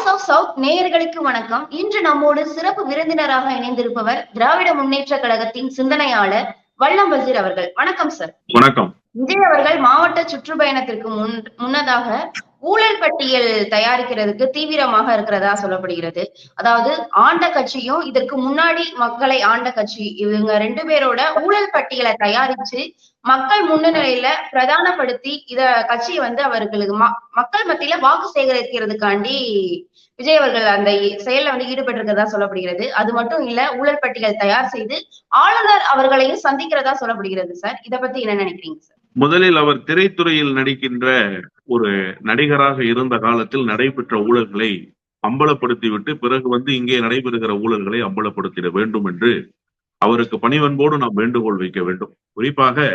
Voice of south நேயர்களுக்கு வணக்கம். இன்று நம்மோடு சிறப்பு விருந்தினராக இணைந்திருப்பவர் திராவிட முன்னேற்ற கழகத்தின் சிந்தனையாளர் வல்லம் வசீர் அவர்கள். வணக்கம் சார். வணக்கம். விஜய் அவர்கள் மாவட்ட சுற்றுப்பயணத்திற்கு முன்னதாக ஊழல் பட்டியல் தயாரிக்கிறதுக்கு தீவிரமாக இருக்கிறதா சொல்லப்படுகிறது. அதாவது ஆண்ட கட்சியும் இதற்கு முன்னாடி மக்களை ஆண்ட கட்சி இவங்க 2 பேரோட ஊழல் பட்டியலை தயாரிச்சு மக்கள் முன்னிலையில பிரதானப்படுத்தி இத கட்சியை அவர்களுக்கு மக்கள் மத்தியில வாக்கு சேகரிக்கிறதுக்காண்டி விஜய் அவர்கள் அந்த செயல்ல ஈடுபட்டு இருக்கிறதா சொல்லப்படுகிறது. அது மட்டும் இல்ல, ஊழல் பட்டியல் தயார் செய்து ஆளுநர் அவர்களையும் சந்திக்கிறதா சொல்லப்படுகிறது. சார், இத பத்தி என்ன நினைக்கிறீங்க சார்? முதலில் அவர் திரைத்துறையில் நடிக்கின்ற ஒரு நடிகராக இருந்த காலத்தில் நடைபெற்ற ஊழல்களை அம்பலப்படுத்திவிட்டு பிறகு இங்கே நடைபெறுகிற ஊழல்களை அம்பலப்படுத்திட வேண்டும் என்று அவருக்கு பணிவன்போடு நாம் வேண்டுகோள் வைக்க வேண்டும். குறிப்பாக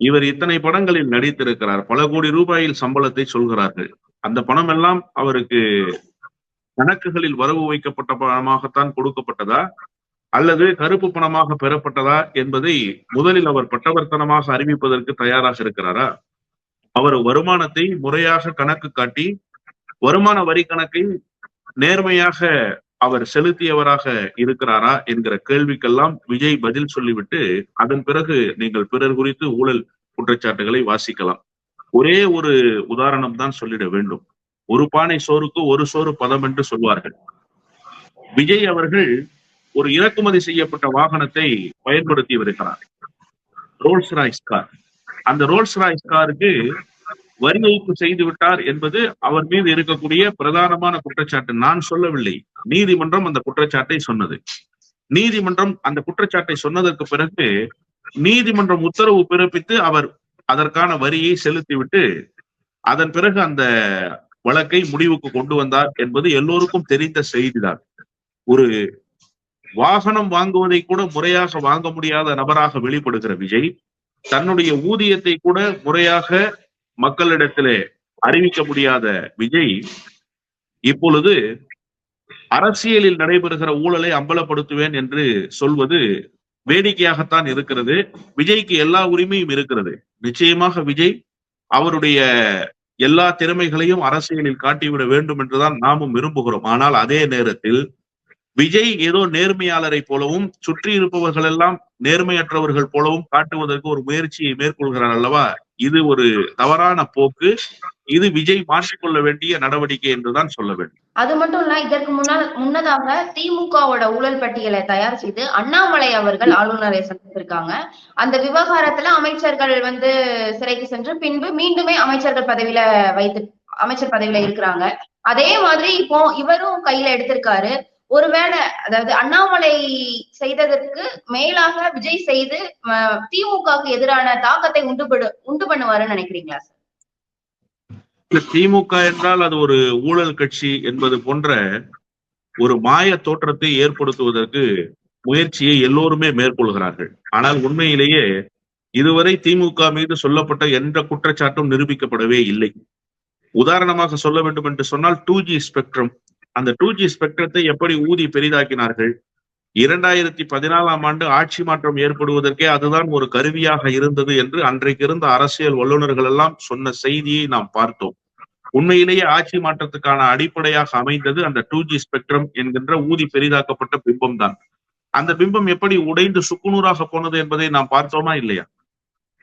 இவர் இத்தனை படங்களில் நடித்திருக்கிறார். பல கோடி ரூபாயில் சம்பளத்தை சொல்கிறார்கள். அந்த பணம் எல்லாம் அவருக்கு கணக்குகளில் வரவு வைக்கப்பட்ட பணமாகத்தான் கொடுக்கப்பட்டதா அல்லது கருப்பு பணமாக பெறப்பட்டதா என்பதை முதலில் அவர் பட்டவர்த்தனமாக அறிவிப்பதற்கு தயாராக இருக்கிறாரா? அவர் வருமானத்தை முறையாக கணக்கு காட்டி வருமான வரி கணக்கை நேர்மையாக அவர் செலுத்தியவராக இருக்கிறாரா என்கிற கேள்விக்கெல்லாம் விஜய் பதில் சொல்லிவிட்டு அதன் பிறகு நீங்கள் பிறர் குறித்து ஊழல் குற்றச்சாட்டுகளை வாசிக்கலாம். ஒரே ஒரு உதாரணம் தான் சொல்லிட வேண்டும். ஒரு பானை சோறுக்கு ஒரு சோறு பதம் என்று சொல்வார்கள். விஜய் அவர்கள் ஒரு இறக்குமதி செய்யப்பட்ட வாகனத்தை பயன்படுத்தி வருகிறார், ரோல்ஸ் ராய்ஸ் கார். அந்த ரோல்ஸ் ராய்ஸ் காருக்கு வரி ஏய்ப்பு செய்து விட்டார் என்பது அவர் மீது இருக்கக்கூடிய பிரதானமான குற்றச்சாட்டு. நான் சொல்லவில்லை, நீதிமன்றம் அந்த குற்றச்சாட்டை சொன்னது. நீதிமன்றம் அந்த குற்றச்சாட்டை சொன்னதற்கு பிறகு நீதிமன்றம் உத்தரவு பிறப்பித்து அவர் அதற்கான வரியை செலுத்திவிட்டு அதன் பிறகு அந்த வழக்கை முடிவுக்கு கொண்டு வந்தார் என்பது எல்லோருக்கும் தெரிந்த செய்திதான். ஒரு வாகனம் வாங்குவதை கூட முறையாக வாங்க முடியாத நபராக வெளிப்படுகிற விஜய் தன்னுடைய ஊதியத்தை கூட முறையாக மக்களிடத்திலே அறிவிக்க முடியாத விஜய் இப்பொழுது அரசியலில் நடைபெறுகிற ஊழலை அம்பலப்படுத்துவேன் என்று சொல்வது வேடிக்கையாகத்தான் இருக்கிறது. விஜய்க்கு எல்லா உரிமையும் இருக்கிறது. நிச்சயமாக விஜய் அவருடைய எல்லா திறமைகளையும் அரசியலில் காட்டிவிட வேண்டும் என்றுதான் நாமும் விரும்புகிறோம். ஆனால் அதே நேரத்தில் விஜய் ஏதோ நேர்மையாளரை போலவும் சுற்றி இருப்பவர்கள் எல்லாம் நேர்மையற்றவர்கள் போலவும் காட்டுவதற்கு ஒரு முயற்சியை மேற்கொள்கிறார் அல்லவா? இது ஒரு தவறான போக்கு. இது விஜய் மாற்றிக்கொள்ள வேண்டிய நடவடிக்கை என்றுதான் சொல்ல வேண்டும். அது மட்டும் இல்ல, இதற்கு முன்னதாக திமுகவோட ஊழல் பட்டியலை தயார் செய்து அண்ணாமலை அவர்கள் ஆளுநரை சந்தித்திருக்காங்க. அந்த விவகாரத்துல அமைச்சர்கள் சிறைக்கு சென்று பின்பு மீண்டுமே அமைச்சர் பதவியில இருக்கிறாங்க. அதே மாதிரி இப்போ இவரும் கையில எடுத்திருக்காரு. ஒருவேளை அதாவது அண்ணாமலை செய்ததற்கு மேலாக விஜய் செய்து திமுகவுக்கு எதிரான தாக்கத்தை உண்டு பண்ணுவாருன்னு நினைக்கிறீங்களா சார்? திமுக என்றால் அது ஒரு ஊழல் கட்சி என்பது போன்ற ஒரு மாய தோற்றத்தை ஏற்படுத்துவதற்கு முயற்சியை எல்லோருமே மேற்கொள்கிறார்கள். ஆனால் உண்மையிலேயே இதுவரை திமுக மீது சொல்லப்பட்ட எந்த குற்றச்சாட்டும் நிரூபிக்கப்படவே இல்லை. உதாரணமாக சொல்ல வேண்டும் என்று சொன்னால் 2G ஸ்பெக்ட்ரம். அந்த 2G ஸ்பெக்ட்ரத்தை எப்படி ஊதி பெரிதாக்கினார்கள்? 2014ஆம் ஆண்டு ஆட்சி மாற்றம் ஏற்படுவதற்கே அதுதான் ஒரு கருவியாக இருந்தது என்று அன்றைக்கு இருந்த அரசியல் வல்லுநர்கள் எல்லாம் சொன்ன செய்தியை நாம் பார்த்தோம். உண்மையிலேயே ஆட்சி மாற்றத்துக்கான அடிப்படையாக அமைந்தது அந்த 2G ஸ்பெக்ட்ரம் என்கின்ற ஊதி பெரிதாக்கப்பட்ட பிம்பம் தான். அந்த பிம்பம் எப்படி உடைந்து சுக்குநூறாக போனது என்பதை நாம் பார்த்தோமா இல்லையா?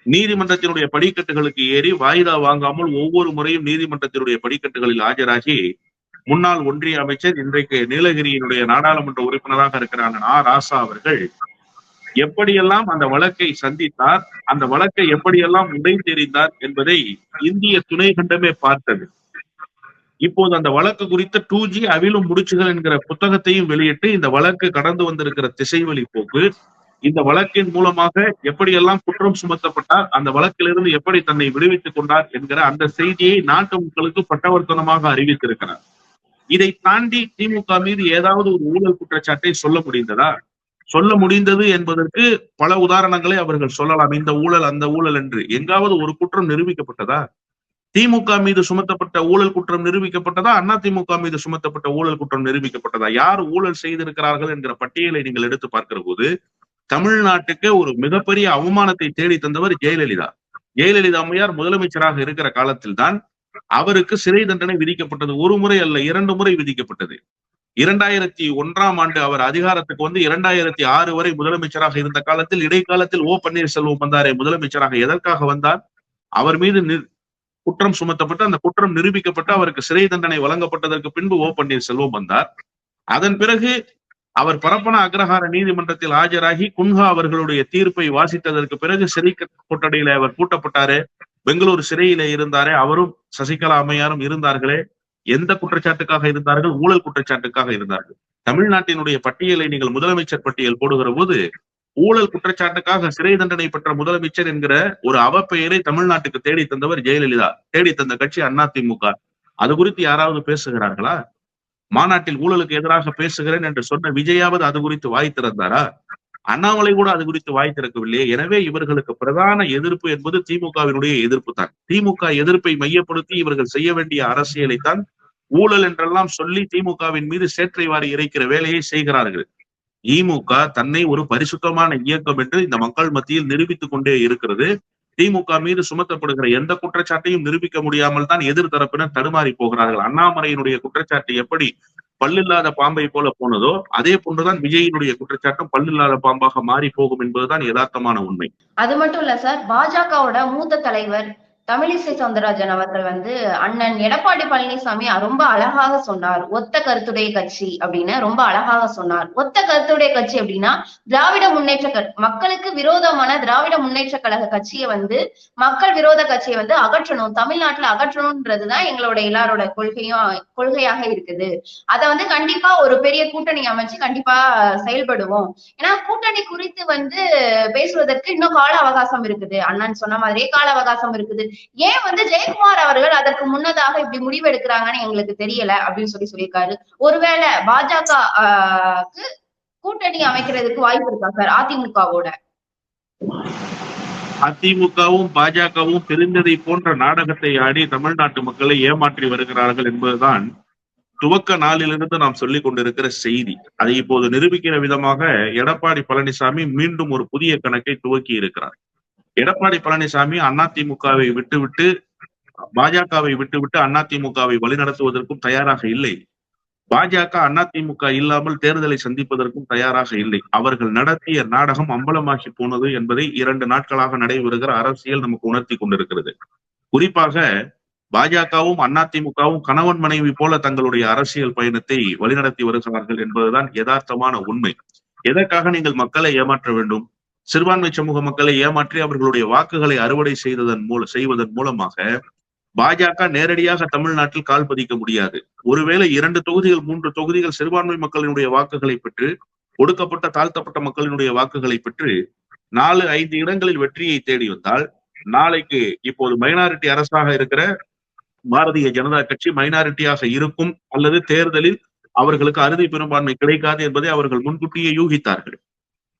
நீதிமன்றத்தினுடைய படிக்கட்டுகளுக்கு ஏறி வாய்தா வாங்காமல் ஒவ்வொரு முறையும் நீதிமன்றத்தினுடைய படிக்கட்டுகளில் ஆஜராகி முன்னாள் ஒன்றிய அமைச்சர், இன்றைக்கு நீலகிரியினுடைய நாடாளுமன்ற உறுப்பினராக இருக்கிறார் ராசா அவர்கள் எப்படியெல்லாம் அந்த வழக்கை சந்தித்தார், அந்த வழக்கை எப்படியெல்லாம் உடைத்தெறிந்தார் என்பதை இந்திய துணை கண்டமே பார்த்தது. இப்போது அந்த வழக்கு குறித்த 2G அவிழும் முடிச்சுகள் என்கிற புத்தகத்தையும் வெளியிட்டு இந்த வழக்கு கடந்து வந்திருக்கிற திசைவழி போக்கு, இந்த வழக்கின் மூலமாக எப்படியெல்லாம் குற்றம் சுமத்தப்பட்டார், அந்த வழக்கிலிருந்து எப்படி தன்னை விடுவித்துக் கொண்டார் என்கிற அந்த செய்தியை நாட்டு மக்களுக்கு பட்டவர்த்தனமாக அறிவித்திருக்கிறார். இதை தாண்டி திமுக மீது ஏதாவது ஒரு ஊழல் குற்றச்சாட்டை சொல்ல முடிந்ததா? சொல்ல முடிந்தது என்பதற்கு பல உதாரணங்களை அவர்கள் சொல்லலாம். இந்த ஊழல் அந்த ஊழல் என்று எங்காவது ஒரு குற்றம் நிரூபிக்கப்பட்டதா? திமுக மீது சுமத்தப்பட்ட ஊழல் குற்றம் நிரூபிக்கப்பட்டதா? அண்ணா திமுக மீது சுமத்தப்பட்ட ஊழல் குற்றம் நிரூபிக்கப்பட்டதா? யார் ஊழல் செய்திருக்கிறார்கள் என்கிற பட்டியலை நீங்கள் எடுத்து பார்க்கிற போது தமிழ்நாட்டுக்கு ஒரு மிகப்பெரிய அவமானத்தை தேடி தந்தவர் ஜெயலலிதா. ஜெயலலிதா அம்மையார் முதலமைச்சராக இருக்கிற காலத்தில் தான் அவருக்கு சிறை தண்டனை விதிக்கப்பட்டது. ஒரு முறை அல்ல, 2 முறை விதிக்கப்பட்டது. 2001 அவர் அதிகாரத்துக்கு வந்து 2006 வரை முதலமைச்சராக இருந்த காலத்தில், இடைக்காலத்தில் ஓ பன்னீர்செல்வம் வந்தாரே முதலமைச்சராக. எதற்காக வந்தார்? அவர் மீது குற்றம் சுமத்தப்பட்டு அந்த குற்றம் நிரூபிக்கப்பட்டு அவருக்கு சிறை தண்டனை வழங்கப்பட்டதற்கு பின்பு ஓ பன்னீர்செல்வம் வந்தார். அதன் பிறகு அவர் பரப்பன அக்ரஹார நீதிமன்றத்தில் ஆஜராகி குன்ஹா அவர்களுடைய தீர்ப்பை வாசித்ததற்கு பிறகு சிறை கொட்டடியில அவர் பூட்டப்பட்டாரு. பெங்களூரு சிறையில இருந்தாரே, அவரும் சசிகலா அம்மையாரும் இருந்தார்களே. எந்த குற்றச்சாட்டுக்காக இருந்தார்கள்? ஊழல் குற்றச்சாட்டுக்காக இருந்தார்கள். தமிழ்நாட்டினுடைய பட்டியலை நீங்கள் முதலமைச்சர் பட்டியல் போடுகிற போது ஊழல் குற்றச்சாட்டுக்காக சிறை தண்டனை பெற்ற முதலமைச்சர் என்கிற ஒரு அவப்பெயரை தமிழ்நாட்டுக்கு தேடி தந்தவர் ஜெயலலிதா. தேடி தந்த கட்சி அதிமுக. அது குறித்து யாராவது பேசுகிறார்களா? மாநாட்டில் ஊழலுக்கு எதிராக பேசுகிறேன் என்று சொன்ன விஜயாவது அது குறித்து வாய் திறந்தாரா? அண்ணாமலை கூட அது குறித்து வாய் திறக்கவில்லையே. எனவே இவர்களுக்கு பிரதான எதிர்ப்பு என்பது திமுகவினுடைய எதிர்ப்பு தான். திமுக எதிர்ப்பை மையப்படுத்தி இவர்கள் செய்ய வேண்டிய அரசியலை தான் ஊழல் என்றெல்லாம் சொல்லி திமுகவின் மீது சேற்றை வாரி இறைக்கிற வேலையை செய்கிறார்கள். திமுக தன்னை ஒரு பரிசுத்தமான இயக்கம் என்று இந்த மக்கள் மத்தியில் நிரூபித்துக் கொண்டே இருக்கிறது. திமுக மீது சுமத்தப்படுகிற எந்த குற்றச்சாட்டையும் நிரூபிக்க முடியாமல் தான் எதிர்த்தரப்பினர் தடுமாறி போகிறார்கள். அண்ணாமலையினுடைய குற்றச்சாட்டு எப்படி பல்லில்லாத பாம்பை போல போனதோ அதே போன்றுதான் விஜயினுடைய குற்றச்சாட்டும் பல்லில்லாத பாம்பாக மாறி போகும் என்பதுதான் யதார்த்தமான உண்மை. அது மட்டும் இல்ல சார், பாஜகவோட மூத்த தலைவர் தமிழிசை சவுந்தரராஜன் அவர்கள் வந்து அண்ணன் எடப்பாடி பழனிசாமி ரொம்ப அழகாக சொன்னார். ஒத்த கருத்துடைய கட்சி அப்படின்னு ரொம்ப அழகாக சொன்னார். ஒத்த கருத்துடைய கட்சி அப்படின்னா திராவிட முன்னேற்ற மக்களுக்கு விரோதமான திராவிட முன்னேற்ற கழக கட்சியை வந்து மக்கள் விரோத கட்சியை வந்து அகற்றணும், தமிழ்நாட்டுல அகற்றணும்ன்றதுதான் எங்களோட எல்லாரோட கொள்கையாக இருக்குது. அதை வந்து கண்டிப்பா ஒரு பெரிய கூட்டணி அமைச்சு கண்டிப்பா செயல்படுவோம். ஏன்னா கூட்டணி குறித்து வந்து பேசுவதற்கு இன்னும் கால அவகாசம் இருக்குது. அண்ணன் சொன்ன மாதிரியே கால அவகாசம் இருக்குது. ஏன் வந்து ஜெயக்குமார் அவர்கள் அதற்கு முன்னதாக இப்படி முடிவு எடுக்கிறாங்கன்னு எங்களுக்கு தெரியல அப்படின்னு சொல்லியிருக்காரு. ஒருவேளை பாஜக கூட்டணி அமைக்கிறதுக்கு வாய்ப்பு இருக்கா சார் அதிமுகவோட? அதிமுகவும் பாஜகவும் தெரிந்ததை போன்ற நாடகத்தை ஆடி தமிழ்நாட்டு மக்களை ஏமாற்றி வருகிறார்கள் என்பதுதான் துவக்க நாளிலிருந்து நாம் சொல்லிக் கொண்டிருக்கிற செய்தி. அதை இப்போது நிரூபிக்கிற விதமாக எடப்பாடி பழனிசாமி மீண்டும் ஒரு புதிய கணக்கை துவக்கி இருக்கிறார். எடப்பாடி பழனிசாமி அதிமுகவை விட்டுவிட்டு பாஜகவை விட்டுவிட்டு அதிமுகவை வழிநடத்துவதற்கும் தயாராக இல்லை. பாஜக அதிமுக இல்லாமல் தேர்தலை சந்திப்பதற்கும் தயாராக இல்லை. அவர்கள் நடத்திய நாடகம் அம்பலமாகி போனது என்பதை 2 நாட்களாக நடைபெறுகிற அரசியல் நமக்கு உணர்த்தி கொண்டிருக்கிறது. குறிப்பாக பாஜகவும் அதிமுகவும் கணவன் மனைவி போல தங்களுடைய அரசியல் பயணத்தை வழிநடத்தி வருகிறார்கள் என்பதுதான் யதார்த்தமான உண்மை. எதற்காக நீங்கள் மக்களை ஏமாற்ற வேண்டும்? சிறுபான்மை சமூக மக்களை ஏமாற்றி அவர்களுடைய வாக்குகளை அறுவடை செய்வதன் மூலமாக பாஜக நேரடியாக தமிழ்நாட்டில் கால் பதிக்க முடியாது. ஒருவேளை 2 தொகுதிகள் 3 தொகுதிகள் சிறுபான்மை மக்களினுடைய வாக்குகளை பெற்று, ஒடுக்கப்பட்ட தாழ்த்தப்பட்ட மக்களினுடைய வாக்குகளை பெற்று 4-5 இடங்களில் வெற்றியை தேடி வந்தால், நாளைக்கு இப்போது மைனாரிட்டி அரசாக இருக்கிற பாரதிய ஜனதா கட்சி மைனாரிட்டியாக இருக்கும் அல்லது தேர்தலில் அவர்களுக்கு அறுதி பெரும்பான்மை கிடைக்காது என்பதை அவர்கள் முன்கூட்டியே யூகித்தார்கள்.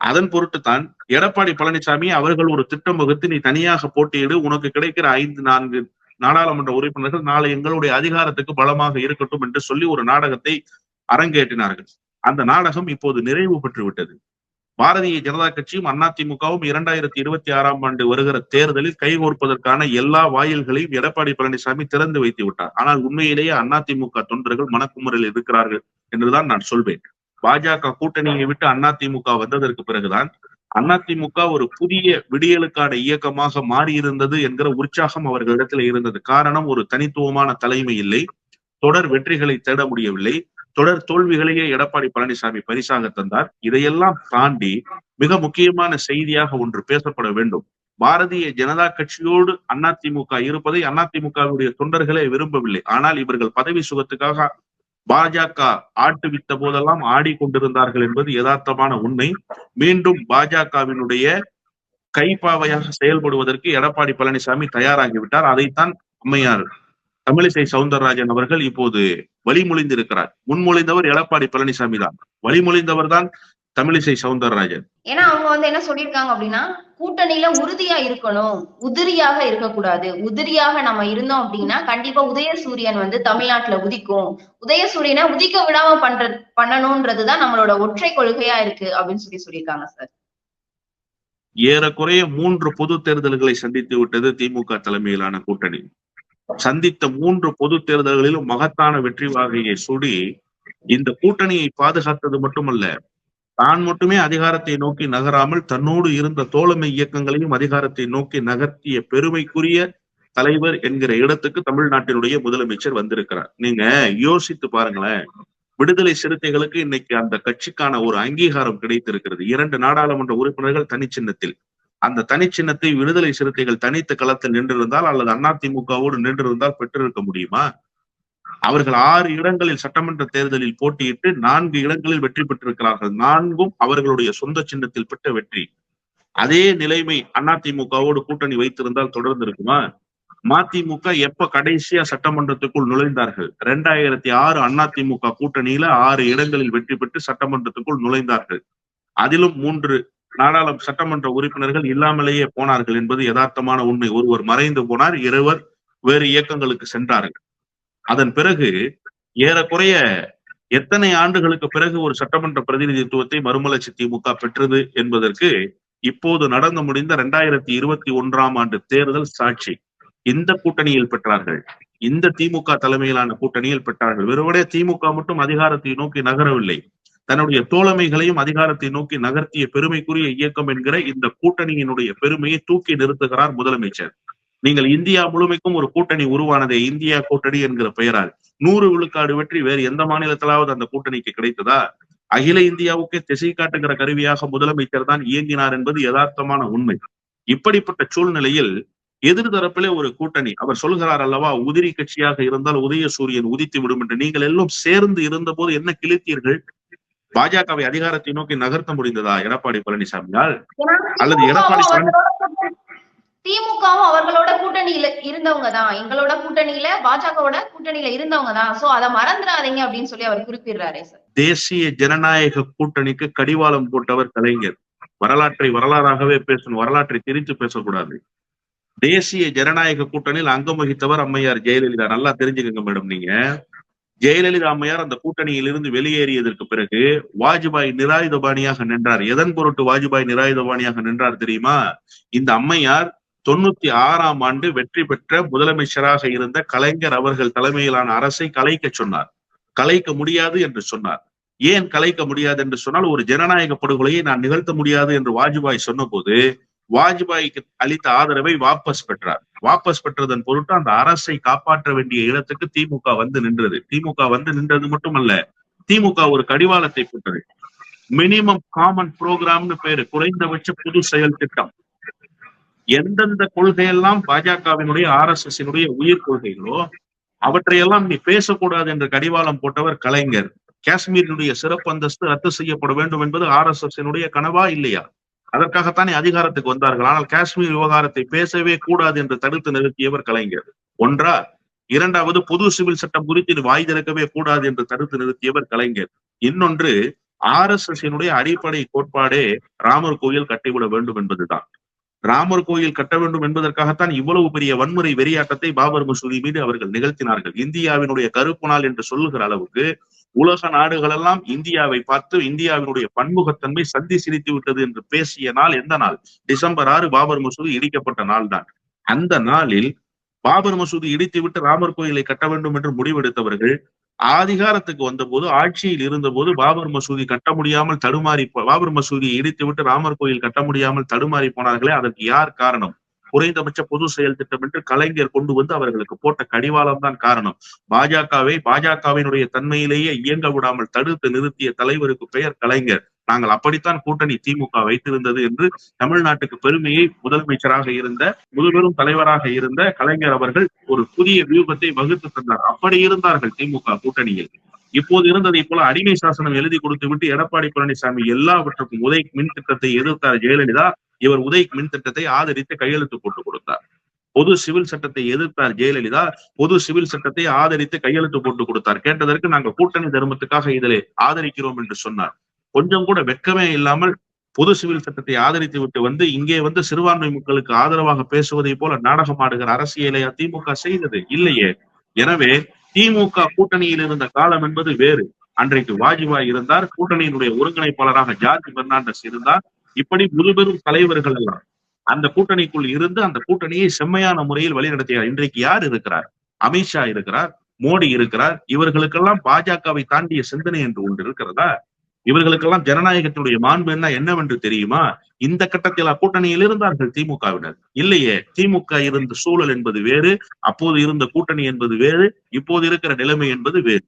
அதன் பொருட்டுத்தான் எடப்பாடி பழனிசாமி அவர்கள் ஒரு திட்டம் வகுத்து, நீ தனியாக போட்டியிடு, உனக்கு கிடைக்கிற 5-4 நாடாளுமன்ற உறுப்பினர்கள் நாளை எங்களுடைய அதிகாரத்துக்கு பலமாக இருக்கட்டும் என்று சொல்லி ஒரு நாடகத்தை அரங்கேற்றினார்கள். அந்த நாடகம் இப்போது நிறைவு பெற்று விட்டது. பாரதிய ஜனதா கட்சியும் அதிமுகவும் 2026 வருகிற தேர்தலில் கைகோர்ப்பதற்கான எல்லா வாயில்களையும் எடப்பாடி பழனிசாமி திறந்து வைத்து விட்டார். ஆனால் உண்மையிலேயே அதிமுக தொண்டர்கள் மனக்குமுறையில் இருக்கிறார்கள் என்றுதான் நான் சொல்வேன். பாஜக கூட்டணியை விட்டு அதிமுக வந்ததற்கு பிறகுதான் அதிமுக ஒரு புதிய விடியலுக்கான இயக்கமாக மாறியிருந்தது என்கிற உற்சாகம் அவர்களிடத்தில் இருந்தது. காரணம், ஒரு தனித்துவமான தலைமை இல்லை, தொடர் வெற்றிகளை தேட முடியவில்லை, தொடர் தோல்விகளையே எடப்பாடி பழனிசாமி பரிசாக தந்தார். இதையெல்லாம் தாண்டி மிக முக்கியமான செய்தியாக ஒன்று பேசப்பட வேண்டும். பாரதிய ஜனதா கட்சியோடு அதிமுக இருப்பதை அதிமுகவுடைய தொண்டர்களே விரும்பவில்லை. ஆனால் இவர்கள் பதவி சுகத்துக்காக பாஜக ஆட்டுவித்த போதெல்லாம் ஆடிக்கொண்டிருந்தார்கள் என்பது யதார்த்தமான உண்மை. மீண்டும் பாஜகவினுடைய கைப்பாவையாக செயல்படுவதற்கு எடப்பாடி பழனிசாமி தயாராகிவிட்டார். அதைத்தான் அம்மையார் தமிழிசை சவுந்தரராஜன் அவர்கள் இப்போது வழிமொழிந்திருக்கிறார். முன்மொழிந்தவர் எடப்பாடி பழனிசாமி தான், வழிமொழிந்தவர் தான் தமிழிசை சவுந்தரராஜன். ஏன்னா அவங்க வந்து என்ன சொல்லியிருக்காங்க அப்படின்னா, கூட்டணியில உறுதியா இருக்கணும், உதிரியாக இருக்கக்கூடாது. உதிரியாக நம்ம இருந்தோம் அப்படின்னா கண்டிப்பா உதயசூரியன் வந்து தமிழ்நாட்டுல உதிக்கும். உதயசூரியனை உதிக்க விடாம பண்ணணும்ன்றதுதான் நம்மளோட ஒற்றை கொள்கையா இருக்கு அப்படின்னு சொல்லியிருக்காங்க சார். ஏறக்குறைய 3 பொது தேர்தல்களை சந்தித்து விட்டது திமுக தலைமையிலான கூட்டணி. சந்தித்த 3 பொது தேர்தல்களிலும் மகத்தான வெற்றி வாகையை சூடி இந்த கூட்டணியை பாதுகாத்தது மட்டுமல்ல, தான் மட்டுமே அதிகாரத்தை நோக்கி நகராமல் தன்னோடு இருந்த தோழமை இயக்கங்களையும் அதிகாரத்தை நோக்கி நகர்த்திய பெருமைக்குரிய தலைவர் என்கிற இடத்துக்கு தமிழ்நாட்டினுடைய முதலமைச்சர் வந்திருக்கிறார். நீங்க யோசித்து பாருங்களேன். விடுதலை சிறுத்தைகளுக்கு இன்னைக்கு அந்த கட்சிக்கான ஒரு அங்கீகாரம் கிடைத்திருக்கிறது. 2 நாடாளுமன்ற உறுப்பினர்கள் தனிச்சின்னத்தில். அந்த தனிச்சின்னத்தை விடுதலை சிறுத்தைகள் தனித்த களத்தில் நின்றிருந்தால் அல்லது அதிமுகவோடு நின்றிருந்தால் பெற்றிருக்க முடியுமா? அவர்கள் 6 இடங்களில் சட்டமன்ற தேர்தலில் போட்டியிட்டு 4 இடங்களில் வெற்றி பெற்றிருக்கிறார்கள். 4ம் அவர்களுடைய சொந்த சின்னத்தில் பெற்ற வெற்றி. அதே நிலைமை அதிமுகவோடு கூட்டணி வைத்திருந்தால் தொடர்ந்து இருக்குமா? மதிமுக எப்ப கடைசியா சட்டமன்றத்துக்குள் நுழைந்தார்கள்? 2006 அதிமுக கூட்டணியில 6 இடங்களில் வெற்றி பெற்று சட்டமன்றத்துக்குள் நுழைந்தார்கள். அதிலும் 3 சட்டமன்ற உறுப்பினர்கள் இல்லாமலேயே போனார்கள் என்பது யதார்த்தமான உண்மை. ஒருவர் மறைந்து போனார், 2 வேறு இயக்கங்களுக்கு சென்றார்கள். அதன் பிறகு ஏறக்குறைய எத்தனை ஆண்டுகளுக்கு பிறகு ஒரு சட்டமன்ற பிரதிநிதித்துவத்தை மறுமலர்ச்சி திமுக பெற்றது என்பதற்கு இப்போது நடந்து முடிந்த 2021ஆம் ஆண்டு தேர்தல் சாட்சி. இந்த கூட்டணியில் பெற்றார்கள். இந்த திமுக தலைமையிலான கூட்டணியில் பெற்றார்கள். வெறுமனே திமுக மட்டும் அதிகாரத்தை நோக்கி நகரவில்லை, தன்னுடைய தோழமைகளையும் அதிகாரத்தை நோக்கி நகர்த்திய பெருமைக்குரிய இயக்கம் என்கிற இந்த கூட்டணியினுடைய பெருமையை தூக்கி நிறுத்துகிறார் முதலமைச்சர். நீங்கள் இந்தியா முழுமைக்கும் ஒரு கூட்டணி உருவானதே இந்தியா கூட்டணி என்கிற பெயரால். 100 விழுக்காடு வெற்றி வேறு எந்த மாநிலத்திலாவது அந்த கூட்டணிக்கு கிடைத்ததா? அகில இந்தியாவுக்கே திசை காட்டுகிற கருவியாக முதலமைச்சர் தான் இயங்கினார் என்பது யதார்த்தமான உண்மை. இப்படிப்பட்ட சூழ்நிலையில் எதிர்தரப்பிலே ஒரு கூட்டணி, அவர் சொல்கிறார் அல்லவா, உதிரி கட்சியாக இருந்தால் உதயசூரியன் உதித்து விடும் என்று. நீங்கள் எல்லாம் சேர்ந்து இருந்த போது என்ன கிழித்தீர்கள்? பாஜகவை அதிகாரத்தை நோக்கி நகர்த்த முடிந்ததா எடப்பாடி பழனிசாமியால்? அல்லது எடப்பாடி திமுகவும் அவர்களோட கூட்டணியில இருந்தவங்க தான், எங்களோட கூட்டணியில பாஜகவோட கூட்டணியில இருந்தவங்க தான். சோ அதை மறந்துடாதீங்க அப்படின்னு சொல்லி அவர் குறிப்பிடுறாரு சார். தேசிய ஜனநாயக கூட்டணிக்கு கடிவாளம் போட்டவர் கலைஞர். வரலாற்றை வரலாறாகவே பேசணும், வரலாற்றை திரித்து பேசக்கூடாது. தேசிய ஜனநாயக கூட்டணியில் அங்கம் வகித்தவர் அம்மையார் ஜெயலலிதா. நல்லா தெரிஞ்சுக்கங்க மேடம். நீங்க ஜெயலலிதா அம்மையார் அந்த கூட்டணியில் இருந்து வெளியேறியதற்கு பிறகு வாஜ்பாய் நிராயுதபாணியாக நின்றார். எதன் பொருட்டு வாஜ்பாய் நிராயுதபாணியாக நின்றார் தெரியுமா? இந்த அம்மையார் 96ஆம் ஆண்டு வெற்றி பெற்ற முதலமைச்சராக இருந்த கலைஞர் அவர்கள் தலைமையிலான அரசை கலைக்க சொன்னார். கலைக்க முடியாது என்று சொன்னார். ஏன் கலைக்க முடியாது என்று சொன்னால், ஒரு ஜனநாயக படுகொலையை நான் நிகழ்த்த முடியாது என்று வாஜ்பாய் சொன்ன போது வாஜ்பாய்க்கு அளித்த ஆதரவை வாபஸ் பெற்றார். வாபஸ் பெற்றதன் பொருட்டு அந்த அரசை காப்பாற்ற வேண்டிய இடத்துக்கு திமுக வந்து நின்றது. திமுக வந்து நின்றது மட்டுமல்ல, திமுக ஒரு கடிவாளத்தை போட்டது. மினிமம் காமன் புரோகிராம்னு பேரு, குறைந்தபட்ச பொது செயல் திட்டம். எந்தெந்த கொள்கையெல்லாம் பாஜகவினுடைய RSS உயிர் கொள்கைகளோ அவற்றையெல்லாம் நீ பேசக்கூடாது என்று கடிவாளம் போட்டவர் கலைஞர். காஷ்மீரினுடைய சிறப்பு அந்தஸ்து ரத்து செய்யப்பட வேண்டும் என்பது RSS கனவா இல்லையா? அதற்காகத்தானே அதிகாரத்துக்கு வந்தார்கள். ஆனால் காஷ்மீர் விவகாரத்தை பேசவே கூடாது என்று தடுத்து நிறுத்தியவர் கலைஞர். ஒன்றா? இரண்டாவது, பொது சிவில் சட்டம் குறித்து வாய் திறக்கவே கூடாது என்று தடுத்து நிறுத்தியவர் கலைஞர். இன்னொன்று, RSS அடிப்படை கோட்பாடே ராமர் கோயில் கட்டிவிட வேண்டும் என்பதுதான். ராமர் கோயில் கட்ட வேண்டும் என்பதற்காகத்தான் இவ்வளவு பெரிய வன்முறை வெறியாட்டத்தை பாபர் மசூதி மீது அவர்கள் நிகழ்த்தினார்கள். இந்தியாவினுடைய கருப்பு நாள் என்று சொல்லுகிற அளவுக்கு உலக நாடுகள் எல்லாம் இந்தியாவை பார்த்து இந்தியாவினுடைய பன்முகத்தன்மை சந்தி சிரித்து விட்டது என்று பேசிய நாள் எந்த நாள்? டிசம்பர் 6 பாபர் மசூதி இடிக்கப்பட்ட நாள் தான். அந்த நாளில் பாபர் மசூதி இடித்துவிட்டு ராமர் கோயிலை கட்ட வேண்டும் என்று முடிவெடுத்தவர்கள் அதிகாரத்துக்கு வந்த போது, ஆட்சியில் இருந்த போது பாபர் மசூதி கட்ட முடியாமல் தடுமாறி, பாபர் மசூதியை இடித்துவிட்டு ராமர் கோயில் கட்ட முடியாமல் தடுமாறி போனார்களே, அதற்கு யார் காரணம்? குறைந்தபட்ச பொது செயல் திட்டம் என்று கலைஞர் கொண்டு வந்து அவர்களுக்கு போட்ட கடிவாளம் தான் காரணம். பாஜகவினுடைய தன்மையிலேயே இயங்க விடாமல் தடுத்து நிறுத்திய தலைவருக்கு பெயர் கலைஞர். நாங்கள் அப்படித்தான் கூட்டணி திமுக வைத்திருந்தது என்று தமிழ்நாட்டுக்கு பெருமையை முதலமைச்சராக இருந்த, முதுபெரும் தலைவராக இருந்த கலைஞர் அவர்கள் ஒரு புதிய வியூகத்தை வகுத்து தந்தார். அப்படி இருந்தார்கள் திமுக கூட்டணியில். இப்போது இருந்ததை போல அடிமை சாசனம் எழுதி கொடுத்து விட்டு எடப்பாடி பழனிசாமி எல்லாவற்றுக்கும் உதய் மின் திட்டத்தை எதிர்த்தார் ஜெயலலிதா. இவர் உதய் மின் திட்டத்தை ஆதரித்து கையெழுத்து போட்டு கொடுத்தார். பொது சிவில் சட்டத்தை எதிர்த்தார் ஜெயலலிதா. பொது சிவில் சட்டத்தை ஆதரித்து கையெழுத்து போட்டு கொடுத்தார். கேட்டதற்கு நாங்கள் கூட்டணி தர்மத்துக்காக இதிலே ஆதரிக்கிறோம் என்று சொன்னார். கொஞ்சம் கூட வெட்கமே இல்லாமல் பொது சிவில் சட்டத்தை ஆதரித்து விட்டு வந்து இங்கே வந்து சிறுபான்மை மக்களுக்கு ஆதரவாக பேசுவதை போல நாடகம் ஆடுகிற அரசியலையா திமுக செய்தது? இல்லையே. எனவே திமுக கூட்டணியில் இருந்த காலம் என்பது வேறு. அன்றைக்கு வாஜ்பாய் இருந்தார், கூட்டணியினுடைய ஒருங்கிணைப்பாளராக ஜார்ஜ் பெர்னாண்டஸ் இருந்தார். இப்படி முழுபெரும் தலைவர்கள் எல்லாம் அந்த கூட்டணிக்குள் இருந்து அந்த கூட்டணியை செம்மையான முறையில் வழிநடத்தியார். இன்றைக்கு யார் இருக்கிறார்? அமித்ஷா இருக்கிறார், மோடி இருக்கிறார். இவர்களுக்கெல்லாம் பாஜகவை தாண்டிய சிந்தனை என்று ஒன்று இருக்கிறதா? இவர்களுக்கெல்லாம் ஜனநாயகத்தினுடைய மாண்பு என்னவென்று தெரியுமா? இந்த கட்டத்தில் கூட்டணியில் இருந்தார்கள் திமுகவினர் இல்லையே. திமுக இருந்த சூழல் என்பது வேறு, அப்போது இருந்த கூட்டணி என்பது வேறு, இப்போது இருக்கிற நிலைமை என்பது வேறு.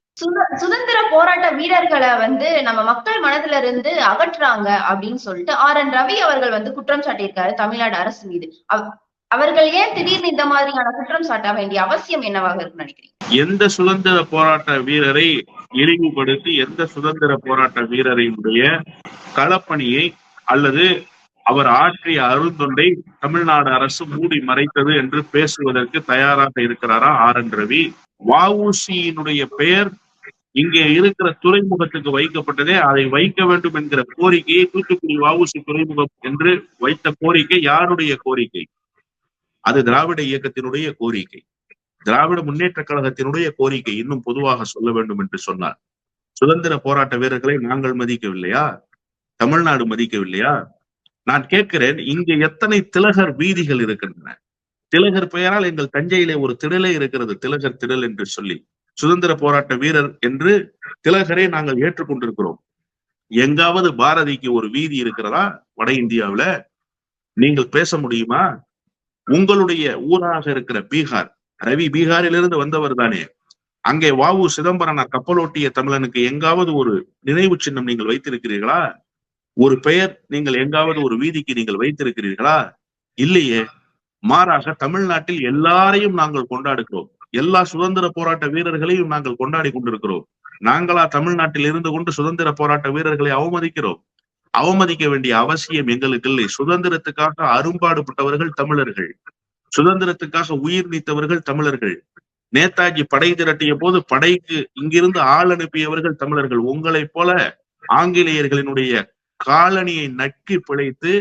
சுதந்திர போராட்ட வீரர்களை நம்ம மக்கள் மனதில இருந்து அகற்றுறாங்க அப்படின்னு சொல்லிட்டு RN ரவி அவர்கள் குற்றம் சாட்டியிருக்காரு தமிழ்நாடு அரசு மீது. அவர்கள் ஏன் திடீர்னு இந்த மாதிரியான குற்றம் சாட்ட வேண்டிய அவசியம் என்னவாக இருக்குன்னு நினைக்கிறீங்க? எந்த சுதந்திர போராட்ட வீரரை இழிவுபடுத்தி, எந்த சுதந்திர போராட்ட வீரரினுடைய களப்பணியை அல்லது அவர் ஆற்றிய அருந்தொண்டை தமிழ்நாடு அரசு மூடி மறைத்தது என்று பேசுவதற்கு தயாராக இருக்கிறாரா RN ரவி? வஉசியினுடைய பெயர் இங்கே இருக்கிற துறைமுகத்துக்கு வைக்கப்பட்டதே, அதை வைக்க வேண்டும் என்கிற கோரிக்கையை தூத்துக்குடி வஉசி துறைமுகம் என்று வைத்த கோரிக்கை யாருடைய கோரிக்கை? அது திராவிட இயக்கத்தினுடைய கோரிக்கை, திராவிட முன்னேற்ற கழகத்தினுடைய கோரிக்கை. இன்னும் பொதுவாக சொல்ல வேண்டும் என்று சொன்னார், சுதந்திர போராட்ட வீரர்களை நாங்கள் மதிக்கவில்லையா? தமிழ்நாடு மதிக்கவில்லையா? நான் கேட்கிறேன், இங்கு எத்தனை திலகர் வீதிகள் இருக்கின்றன? திலகர் பெயரால் எங்கள் தஞ்சையிலே ஒரு திடலே இருக்கிறது, திலகர் திடல் என்று சொல்லி. சுதந்திர போராட்ட வீரர் என்று திலகரை நாங்கள் ஏற்றுக்கொண்டிருக்கிறோம். எங்காவது பாரதிக்கு ஒரு வீதி இருக்கிறதா வட இந்தியாவில? நீங்கள் பேச முடியுமா? உங்களுடைய ஊராக இருக்கிற பீகார், ரவி பீகாரிலிருந்து வந்தவர் தானே. அங்கே வஉ சிதம்பரனார் கப்பலோட்டிய தமிழனுக்கு எங்காவது ஒரு நினைவு சின்னம் நீங்கள் வைத்திருக்கிறீர்களா? ஒரு பெயர் நீங்கள் எங்காவது ஒரு வீதிக்கு நீங்கள் வைத்திருக்கிறீர்களா? இல்லையே. மாறாக தமிழ்நாட்டில் எல்லாரையும் நாங்கள் கொண்டாடுகிறோம், எல்லா சுதந்திர போராட்ட வீரர்களையும் நாங்கள் கொண்டாடி கொண்டிருக்கிறோம். நாங்களா தமிழ்நாட்டில் இருந்து கொண்டு சுதந்திர போராட்ட வீரர்களை அவமதிக்கிறோம்? அவமதிக்க வேண்டிய அவசியம் எங்களுக்கு இல்லை. சுதந்திரத்துக்காக அரும்பாடுபட்டவர்கள் தமிழர்கள், சுதந்திரத்துக்காக உயிர் நீத்தவர்கள் தமிழர்கள். நேதாஜி படை திரட்டிய போது படைக்கு இங்கிருந்து ஆள் அனுப்பியவர்கள் தமிழர்கள். உங்களைப் போல ஆங்கிலேயர்களினுடைய காலனியை நக்கி பிழைத்து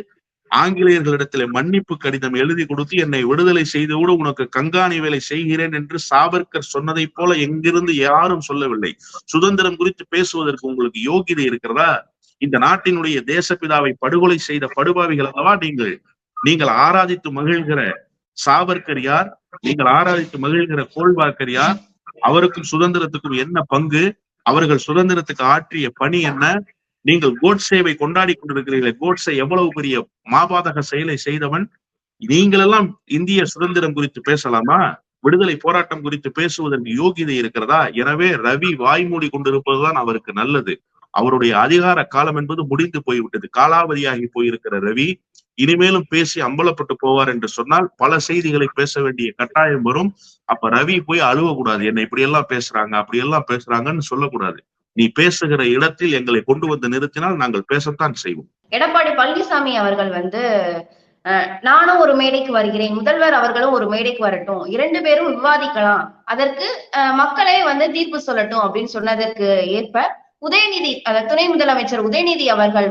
ஆங்கிலேயர்களிடத்தில் மன்னிப்பு கடிதம் எழுதி கொடுத்து என்னை விடுதலை செய்துவிட, உனக்கு கங்காணி வேலை செய்கிறேன் என்று சாவர்கர் சொன்னதை போல எங்கிருந்து யாரும் சொல்லவில்லை. சுதந்திரம் குறித்து பேசுவதற்கு உங்களுக்கு யோகிதை இருக்கிறதா? இந்த நாட்டினுடைய தேசப்பிதாவை படுகொலை செய்த படுபாவிகள் அல்லவா நீங்கள் ஆராதித்து மகிழ்கிற சாவர்கர் யார்? நீங்கள் ஆராதித்து மகிழ்கிற கோல்வாக்கர் யார்? அவருக்கும் சுதந்திரத்துக்கும் என்ன பங்கு? அவர்கள் சுதந்திரத்துக்கு ஆற்றிய பணி என்ன? நீங்கள் கோட்சேவை கொண்டாடி கொண்டிருக்கிறீர்கள். கோட்சே எவ்வளவு பெரிய மாபாதக செயலை செய்தவன். நீங்கள் எல்லாம் இந்திய சுதந்திரம் குறித்து பேசலாமா? விடுதலை போராட்டம் குறித்து பேசுவதற்கு யோகிதை இருக்கிறதா? எனவே ரவி வாய்மூடி கொண்டிருப்பதுதான் அவருக்கு நல்லது. அவருடைய அதிகார காலம் என்பது முடிந்து போய்விட்டது, காலாவதியாகி போயிருக்கிற ரவி இனிமேலும் பேசி அம்பலப்பட்டு போவார் என்று சொன்னால் பல செய்திகளை பேச வேண்டிய கட்டாயம் வரும். அப்ப ரவி போய் அழுவக்கூடாது, என்னை இப்படி எல்லாம் பேசுறாங்க அப்படி எல்லாம் பேசுறாங்கன்னு சொல்லக்கூடாது. நீ பேசுகிற இடத்தில் எங்களை கொண்டு வந்து நிறுத்தினால் நாங்கள் பேசத்தான் செய்வோம். எடப்பாடி பழனிசாமி அவர்கள் நானும் ஒரு மேடைக்கு வருகிறேன், முதல்வர் அவர்களும் ஒரு மேடைக்கு வரட்டும், 2 பேரும் விவாதிக்கலாம், அதற்கு மக்களே தீர்ப்பு சொல்லட்டும் அப்படின்னு சொன்னதற்கு ஏற்ப உதயநிதி, துணை முதலமைச்சர் உதயநிதி அவர்கள்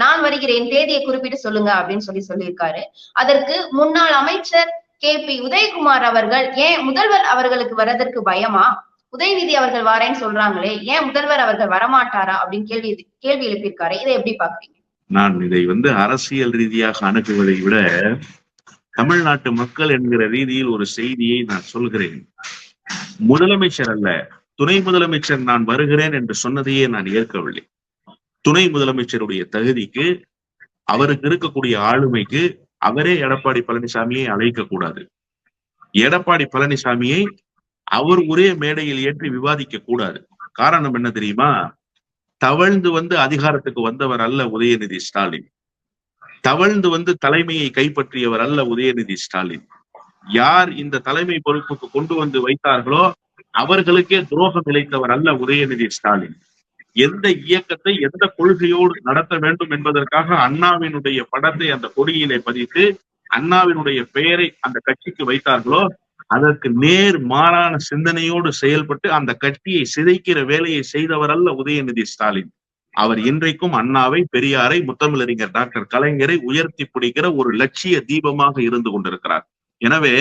நான் வருகிறேன், தேதியை குறிப்பிட்டு சொல்லுங்க அப்படின்னு சொல்லியிருக்காரு. அதற்கு முன்னாள் அமைச்சர் KP உதயகுமார் அவர்கள், ஏன் முதல்வர் அவர்களுக்கு வரதற்கு பயமா? உதயநிதி அவர்கள் வாரேன்னு சொல்றாங்களே, ஏன் முதல்வர் அவர்கள் வரமாட்டாரா அப்படின்னு கேள்வி எழுப்பியிருக்காரு. இதை எப்படி பாக்குறீங்க? நான் இதை அரசியல் ரீதியாக அணுகுவதை விட தமிழ்நாட்டு மக்கள் என்கிற ரீதியில் ஒரு செய்தியை நான் சொல்கிறேன். முதலமைச்சர் அல்ல, துணை முதலமைச்சர் நான் வருகிறேன் என்று சொன்னதையே நான் ஏற்கவில்லை. துணை முதலமைச்சருடைய தகுதிக்கு, அவருக்கு இருக்கக்கூடிய ஆளுமைக்கு அவரே எடப்பாடி பழனிசாமியை அழைக்க கூடாது. எடப்பாடி பழனிசாமியை அவர் ஒரே மேடையில் ஏற்றி விவாதிக்க கூடாது. காரணம் என்ன தெரியுமா? தவழ்ந்து அதிகாரத்துக்கு வந்தவர் அல்ல உதயநிதி ஸ்டாலின். தவழ்ந்து தலைமையை கைப்பற்றியவர் அல்ல உதயநிதி ஸ்டாலின். யார் இந்த தலைமை பொறுப்புக்கு கொண்டு வந்து வைத்தார்களோ அவர்களுக்கே துரோகம் இழைத்தவர் அல்ல உதயநிதி ஸ்டாலின். எந்த இயக்கத்தை எந்த கொள்கையோடு நடத்த வேண்டும் என்பதற்காக அண்ணாவினுடைய படத்தை அந்த கொடியிலே பதித்து அண்ணாவினுடைய பெயரை அந்த கட்சிக்கு வைத்தார்களோ அதற்கு நேர் மாறான சிந்தனையோடு செயல்பட்டு அந்த கட்சியை சிதைக்கிற வேலையை செய்தவர் அல்ல உதயநிதி ஸ்டாலின். அவர் இன்றைக்கும் அண்ணாவை, பெரியாரை, முத்தமிழறிஞர் டாக்டர் கலைஞரை உயர்த்தி பிடிக்கிற ஒரு லட்சிய தீபமாக இருந்து கொண்டிருக்கிறார். எனவே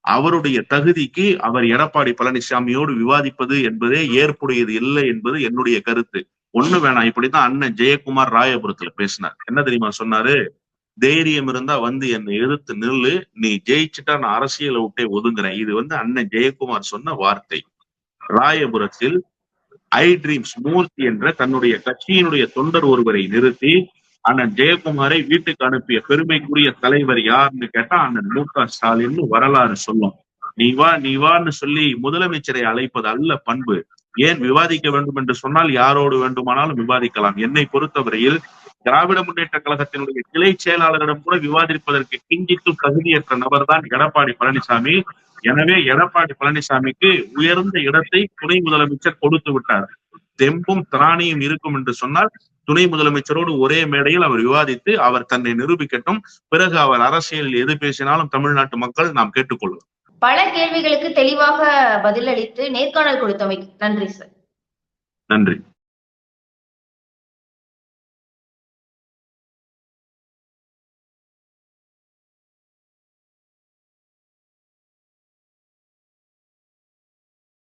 அவருடைய தகுதிக்கு அவர் எடப்பாடி பழனிசாமியோடு விவாதிப்பது என்பதே ஏற்புடையது இல்லை என்பது என்னுடைய கருத்து. ஒண்ணு வேணாம், இப்படித்தான் அண்ணன் ஜெயக்குமார் ராயபுரத்துல பேசினார். என்ன தெரியுமா சொன்னாரு? தைரியம் இருந்தா வந்து என்னை எதிர்த்து நில்லு, நீ ஜெயிச்சுட்டா நான் அரசியலை விட்டே ஒதுங்குறேன். இது வந்து அண்ணன் ஜெயக்குமார் சொன்ன வார்த்தை. ராயபுரத்தில் ஐ ட்ரீம்ஸ் மூர்த்தி என்ற தன்னுடைய கட்சியினுடைய தொண்டர் ஒருவரை நிறுத்தி அண்ணன் ஜெயக்குமாரை வீட்டுக்கு அனுப்பிய பெருமைக்குரிய தலைவர் யாருன்னு கேட்டா அண்ணன் மு.க. ஸ்டாலின் வரலாறு சொல்லும். நீ வா நீ வான்னு சொல்லி முதலமைச்சரை அழைப்பது அல்ல பண்பு. ஏன் விவாதிக்க வேண்டும் என்று சொன்னால் யாரோடு வேண்டுமானாலும் விவாதிக்கலாம். என்னை பொறுத்தவரையில் திராவிட முன்னேற்ற கழகத்தினுடைய கிளை செயலாளரிடம் கூட விவாதிப்பதற்கு கிஞ்சித்தும் தகுதியற்ற நபர் தான் எடப்பாடி பழனிசாமி. எனவே எடப்பாடி பழனிசாமிக்கு உயர்ந்த இடத்தை துணை முதலமைச்சர் கொடுத்து விட்டார். தெம்பும் திராணியும் இருக்கும் என்று சொன்னால் துணை முதலமைச்சரோடு ஒரே மேடையில் அவர் விவாதித்து அவர் தன்னை நிரூபிக்கட்டும். பிறகு அவர் அரசியலில் எது பேசினாலும் தமிழ்நாட்டு மக்கள் நாம் கேட்டுக்கொள்வோம். பல கேள்விகளுக்கு தெளிவாக பதிலளித்து நேர்காணல் கொடுத்தமைக்கு நன்றி சார். நன்றி.